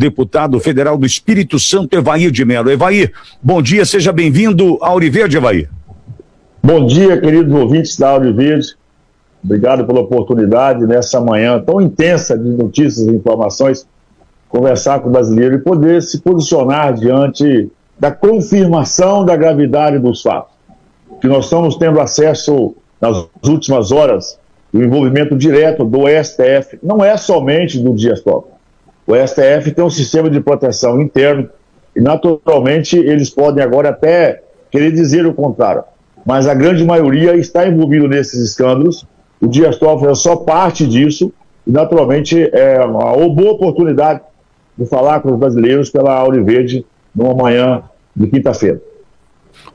deputado federal do Espírito Santo, Evair de Mello. Evair, bom dia, seja bem-vindo a Ouro Verde, Evair. Bom dia, queridos ouvintes da Ouro Verde. Obrigado pela oportunidade nessa manhã tão intensa de notícias e informações, conversar com o brasileiro e poder se posicionar diante da confirmação da gravidade dos fatos. Que nós estamos tendo acesso nas últimas horas, o envolvimento direto do STF, não é somente do Dias Toffoli. O STF tem um sistema de proteção interno e, naturalmente, eles podem agora até querer dizer o contrário. Mas a grande maioria está envolvida nesses escândalos. O Dias Toffoli é só parte disso e, naturalmente, é uma boa oportunidade de falar com os brasileiros pela Ouro Verde numa manhã de quinta-feira.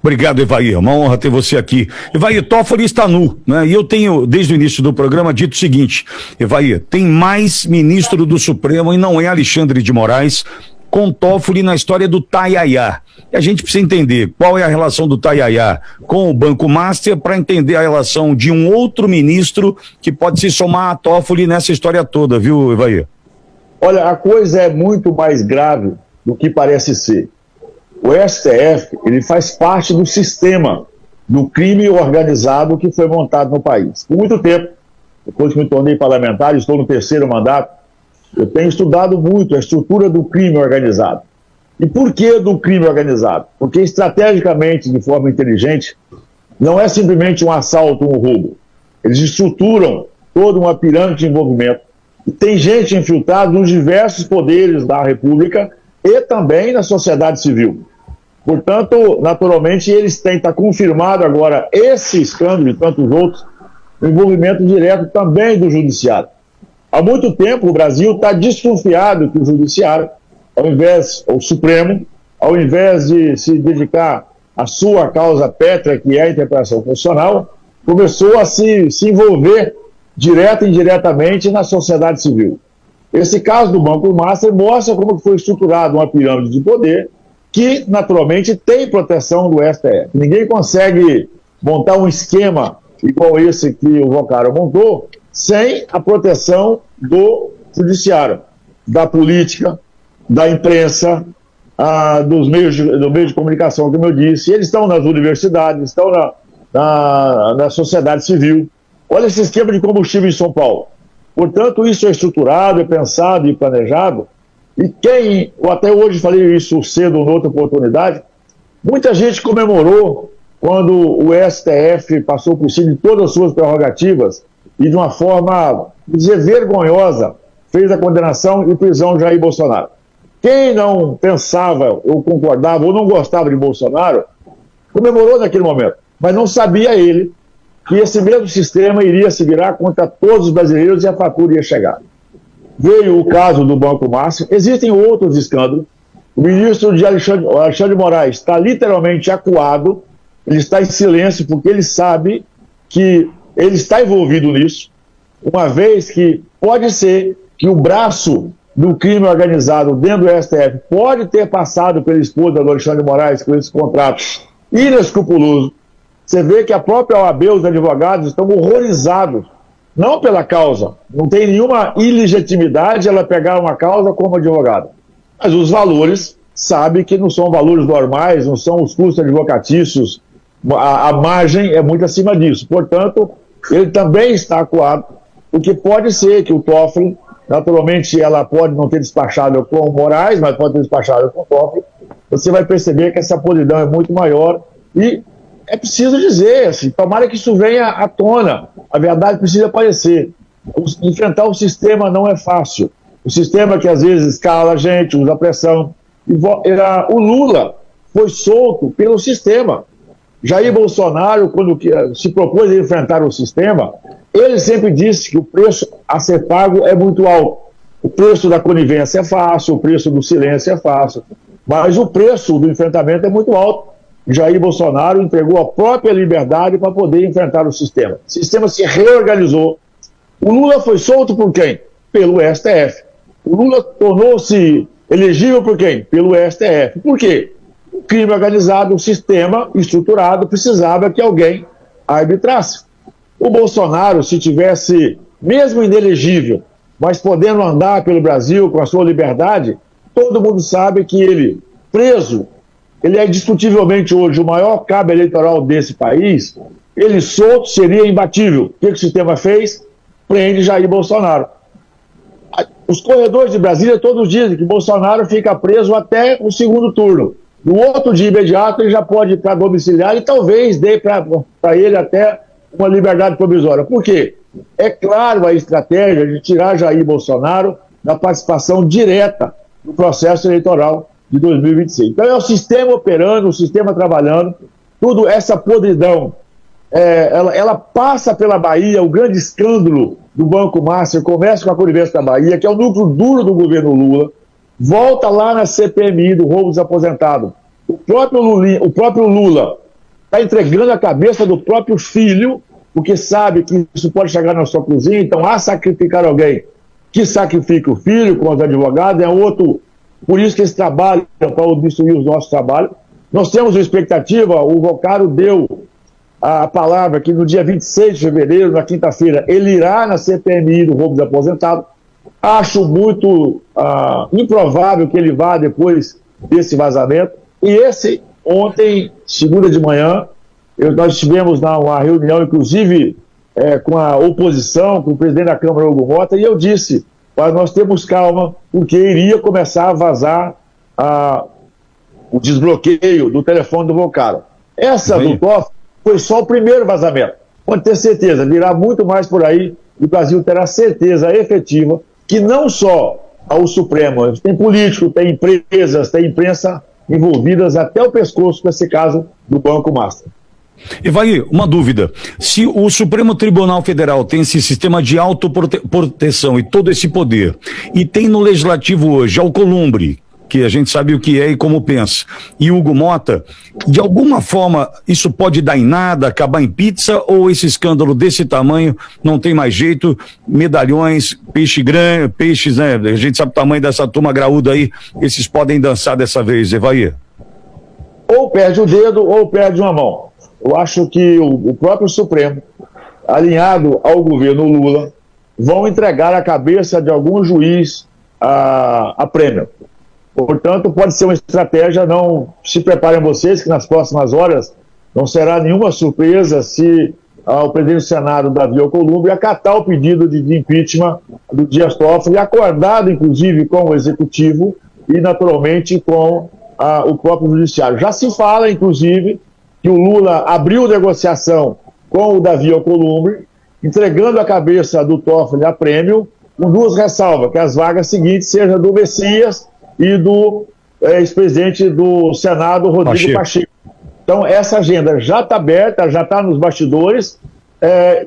Obrigado, Evair, uma honra ter você aqui. Evair, Toffoli está nu, né? E eu tenho, desde o início do programa, dito o seguinte: Evair, tem mais ministro do Supremo e não é Alexandre de Moraes com Toffoli na história do Taiaiá. E a gente precisa entender qual é a relação do Taiaiá com o Banco Master para entender a relação de um outro ministro que pode se somar a Toffoli nessa história toda, viu, Evair? Olha, a coisa é muito mais grave do que parece ser. O STF, ele faz parte do sistema do crime organizado que foi montado no país. Por muito tempo, depois que me tornei parlamentar, estou no terceiro mandato, eu tenho estudado muito a estrutura do crime organizado. E por que do crime organizado? Porque estrategicamente, de forma inteligente, não é simplesmente um assalto, um roubo. Eles estruturam toda uma pirâmide de envolvimento. E tem gente infiltrada nos diversos poderes da República e também na sociedade civil. Portanto, naturalmente, eles têm, está confirmado agora esse escândalo e tantos outros, o envolvimento direto também do judiciário. Há muito tempo o Brasil está desconfiado que o judiciário, o Supremo, ao invés de se dedicar à sua causa pétrea, que é a interpretação constitucional, começou a se envolver direta e indiretamente na sociedade civil. Esse caso do Banco Master mostra como foi estruturada uma pirâmide de poder que, naturalmente, tem proteção do STF. Ninguém consegue montar um esquema igual esse que o Vocaro montou sem a proteção do judiciário, da política, da imprensa, do meio de comunicação, como eu disse. Eles estão nas universidades, estão na sociedade civil. Olha esse esquema de combustível em São Paulo. Portanto, isso é estruturado, é pensado e planejado. E eu até hoje falei isso cedo, em outra oportunidade, muita gente comemorou quando o STF passou por cima de todas as suas prerrogativas e de uma forma, dizer, vergonhosa, fez a condenação e prisão de Jair Bolsonaro. Quem não pensava, ou concordava, ou não gostava de Bolsonaro, comemorou naquele momento, mas não sabia ele que esse mesmo sistema iria se virar contra todos os brasileiros e a fatura ia chegar. Veio o caso do Banco Master, existem outros escândalos. O ministro Alexandre de Moraes está literalmente acuado, ele está em silêncio porque ele sabe que ele está envolvido nisso, uma vez que pode ser que o braço do crime organizado dentro do STF pode ter passado pela esposa do Alexandre de Moraes com esse contrato inescrupuloso. Você vê que a própria OAB, os advogados, estão horrorizados, não pela causa, não tem nenhuma ilegitimidade ela pegar uma causa como advogado. Mas os valores, sabe que não são valores normais, não são os custos advocatícios, a margem é muito acima disso. Portanto, ele também está acuado, o que pode ser que o Toffoli, naturalmente ela pode não ter despachado com o Moraes, mas pode ter despachado com o Toffoli. Você vai perceber que essa podridão é muito maior e é preciso dizer, assim, tomara que isso venha à tona, a verdade precisa aparecer. Enfrentar o sistema não é fácil. O sistema que às vezes escala a gente, usa pressão. O Lula foi solto pelo sistema. Jair Bolsonaro, quando se propôs a enfrentar o sistema, ele sempre disse que o preço a ser pago é muito alto. O preço da conivência é fácil, o preço do silêncio é fácil, mas o preço do enfrentamento é muito alto. Jair Bolsonaro entregou a própria liberdade para poder enfrentar o sistema. O sistema se reorganizou. O Lula foi solto por quem? Pelo STF. O Lula tornou-se elegível por quem? Pelo STF. Por quê? O crime organizado, o sistema estruturado, precisava que alguém arbitrasse. O Bolsonaro, se tivesse, mesmo inelegível, mas podendo andar pelo Brasil com a sua liberdade, todo mundo sabe que ele, preso, ele é indiscutivelmente hoje o maior cabo eleitoral desse país, ele solto seria imbatível. O que o sistema fez? Prende Jair Bolsonaro. Os corredores de Brasília todos dizem que Bolsonaro fica preso até o segundo turno. No outro dia imediato ele já pode ir para domiciliar e talvez dê para ele até uma liberdade provisória. Por quê? É claro a estratégia de tirar Jair Bolsonaro da participação direta no processo eleitoral de 2026. Então é o sistema operando, o sistema trabalhando, tudo essa podridão, ela passa pela Bahia. O grande escândalo do Banco Master começa com a conivência da Bahia, que é o núcleo duro do governo Lula, volta lá na CPMI do roubo dos aposentados. O próprio Lula está entregando a cabeça do próprio filho, porque sabe que isso pode chegar na sua cozinha, então a sacrificar alguém que sacrifica o filho com os advogados, é outro. Por isso que eles trabalham para obstruir os nossos trabalhos. Nós temos uma expectativa, o Vocaro deu a palavra que no dia 26 de fevereiro, na quinta-feira, ele irá na CPMI do roubo dos aposentados. Acho muito improvável que ele vá depois desse vazamento. E esse, ontem, segunda de manhã, nós tivemos uma reunião, inclusive, com a oposição, com o presidente da Câmara, Hugo Mota, e eu disse, para nós termos calma, porque iria começar a vazar o desbloqueio do telefone do Vocaro. Essa do Toffoli foi só o primeiro vazamento. Pode ter certeza, virá muito mais por aí, e o Brasil terá certeza efetiva que não só ao Supremo, tem político, tem empresas, tem imprensa envolvidas até o pescoço com esse caso do Banco Master. Evaí, uma dúvida. Se o Supremo Tribunal Federal tem esse sistema de autoproteção e todo esse poder, e tem no Legislativo hoje Alcolumbre, que a gente sabe o que é e como pensa, e Hugo Mota, de alguma forma isso pode dar em nada, acabar em pizza, ou esse escândalo desse tamanho não tem mais jeito, medalhões, peixes, né? A gente sabe o tamanho dessa turma graúda aí, esses podem dançar dessa vez, Evaí? Ou perde o dedo ou perde uma mão. Eu acho que o próprio Supremo, alinhado ao governo Lula, vão entregar a cabeça de algum juiz a prêmio. Portanto, pode ser uma estratégia, não se preparem vocês que nas próximas horas não será nenhuma surpresa se o presidente do Senado, Davi Alcolumbre, acatar o pedido de impeachment do Dias Toffoli, acordado inclusive com o Executivo e naturalmente com o próprio Judiciário. Já se fala, inclusive, que o Lula abriu negociação com o Davi Alcolumbre, entregando a cabeça do Toffoli a prêmio, com duas ressalvas, que as vagas seguintes sejam do Messias e do ex-presidente do Senado, Rodrigo Pacheco. Então, essa agenda já está aberta, já está nos bastidores,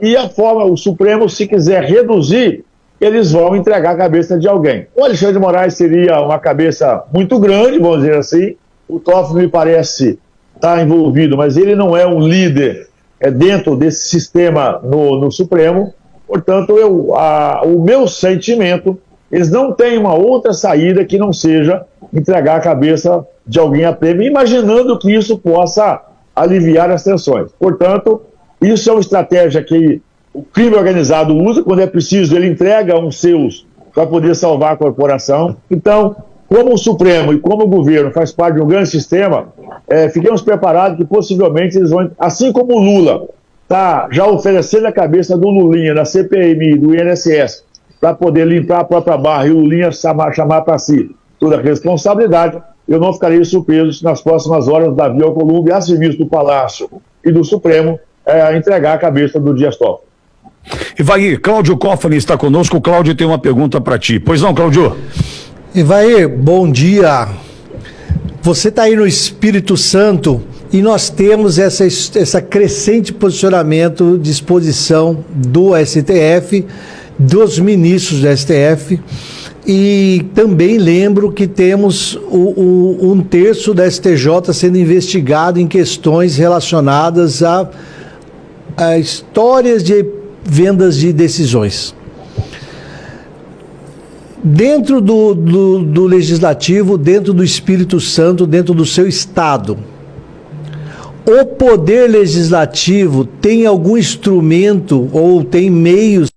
e a forma, o Supremo, se quiser reduzir, eles vão entregar a cabeça de alguém. O Alexandre de Moraes seria uma cabeça muito grande, vamos dizer assim. O Toffoli me parece estar envolvido, mas ele não é um líder dentro desse sistema no Supremo. Portanto, o meu sentimento, eles não têm uma outra saída que não seja entregar a cabeça de alguém a prêmio, imaginando que isso possa aliviar as tensões. Portanto, isso é uma estratégia que o crime organizado usa, quando é preciso ele entrega uns seus para poder salvar a corporação. Então, como o Supremo e como o governo faz parte de um grande sistema, fiquemos preparados que possivelmente eles vão, assim como o Lula está já oferecendo a cabeça do Lulinha na CPMI, do INSS, para poder limpar a própria barra e o Lulinha chamar para si toda a responsabilidade, eu não ficarei surpreso se nas próximas horas Davi Alcolumbre, a serviço do Palácio e do Supremo, entregar a cabeça do Dias Toffoli. Evaí, Cláudio Cofani está conosco. O Cláudio tem uma pergunta para ti. Pois não, Cláudio? Evaí, bom dia. Você está aí no Espírito Santo e nós temos essa crescente posicionamento de exposição do STF, dos ministros do STF, e também lembro que temos um terço da STJ sendo investigado em questões relacionadas a histórias de vendas de decisões. Dentro do Legislativo, dentro do Espírito Santo, dentro do seu Estado, o Poder Legislativo tem algum instrumento ou tem meios